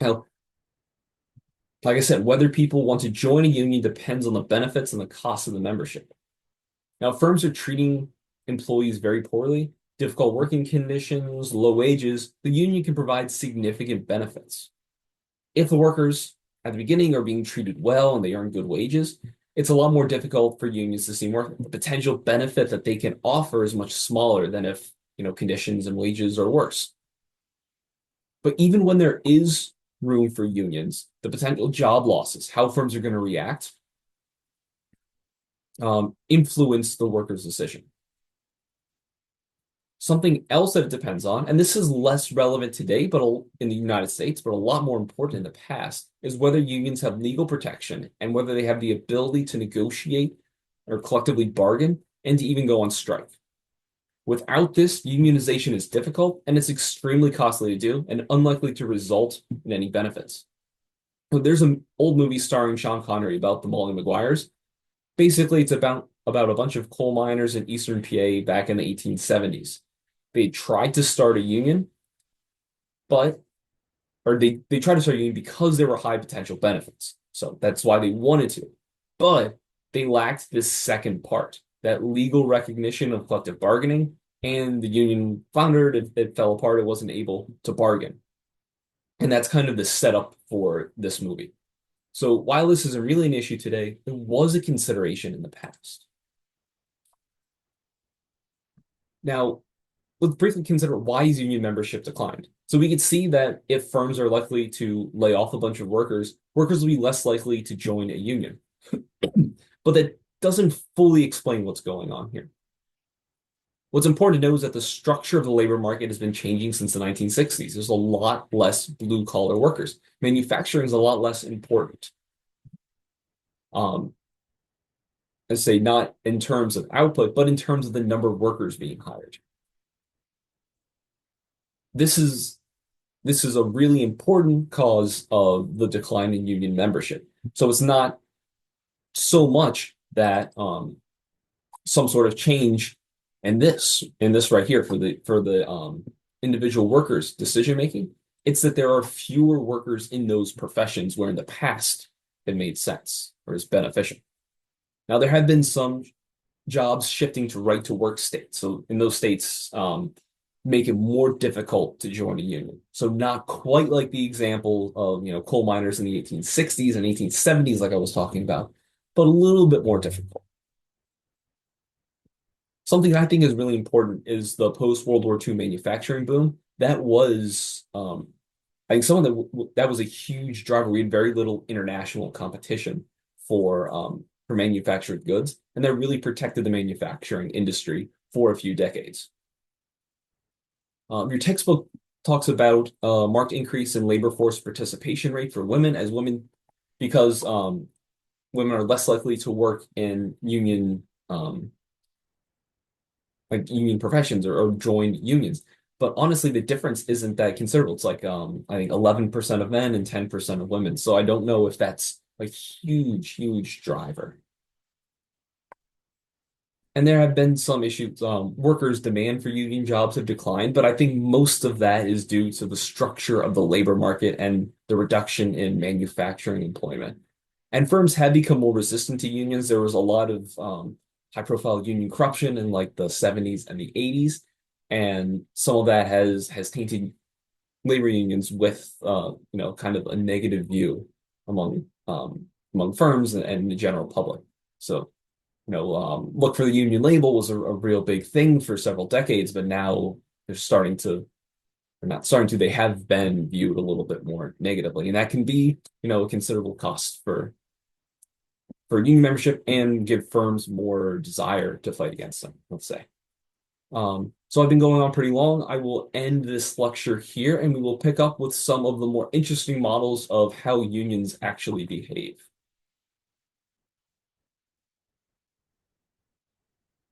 Now, like I said, whether people want to join a union depends on the benefits and the cost of the membership. Now, firms are treating employees very poorly, difficult working conditions, low wages. The union can provide significant benefits. If the workers at the beginning are being treated well and they earn good wages, it's a lot more difficult for unions to see more. The potential benefit that they can offer is much smaller than if, conditions and wages are worse. But even when there is room for unions, the potential job losses, how firms are going to react, influence the workers' decision. Something else that it depends on, and this is less relevant today, but in the United States, but a lot more important in the past, is whether unions have legal protection and whether they have the ability to negotiate or collectively bargain and to even go on strike. Without this, unionization is difficult and it's extremely costly to do and unlikely to result in any benefits. There's an old movie starring Sean Connery about the Molly Maguires. Basically, it's about a bunch of coal miners in Eastern PA back in the 1870s. They tried to start a union, but or they tried to start a union because there were high potential benefits. So that's why they wanted to. But they lacked this second part, that legal recognition of collective bargaining, and the union foundered, it fell apart, it wasn't able to bargain. And that's kind of the setup for this movie. So while this isn't really an issue today, it was a consideration in the past. Now, let's briefly consider why is union membership declined. So we could see that if firms are likely to lay off a bunch of workers, workers will be less likely to join a union. But that doesn't fully explain what's going on here. What's important to know is that the structure of the labor market has been changing since the 1960s. There's a lot less blue-collar workers. Manufacturing is a lot less important. I say not in terms of output, but in terms of the number of workers being hired. This is a really important cause of the decline in union membership. So it's not so much that some sort of change in this right here for the individual workers' decision making. It's that there are fewer workers in those professions where in the past it made sense or is beneficial. Now there have been some jobs shifting to right to work states. So in those states, make it more difficult to join a union. So not quite like the example of coal miners in the 1860s and 1870s, like I was talking about, but a little bit more difficult. Something I think is really important is the post-World War II manufacturing boom. That was, I think, that was a huge driver. We had very little international competition for manufactured goods, and that really protected the manufacturing industry for a few decades. Your textbook talks about marked increase in labor force participation rate for women because women are less likely to work in union like union professions or join unions. But honestly, the difference isn't that considerable. It's like I think 11% of men and 10% of women. So I don't know if that's a huge, huge driver. And there have been some issues. Workers' demand for union jobs have declined, but I think most of that is due to the structure of the labor market and the reduction in manufacturing employment. And firms have become more resistant to unions. There was a lot of high-profile union corruption in like the 70s and the 80s, and some of that has tainted labor unions with kind of a negative view among firms and the general public. So look for the union label was a real big thing for several decades, but now they're starting to, or not starting to, they have been viewed a little bit more negatively. And that can be, a considerable cost for union membership and give firms more desire to fight against them, let's say. So I've been going on pretty long. I will end this lecture here and we will pick up with some of the more interesting models of how unions actually behave.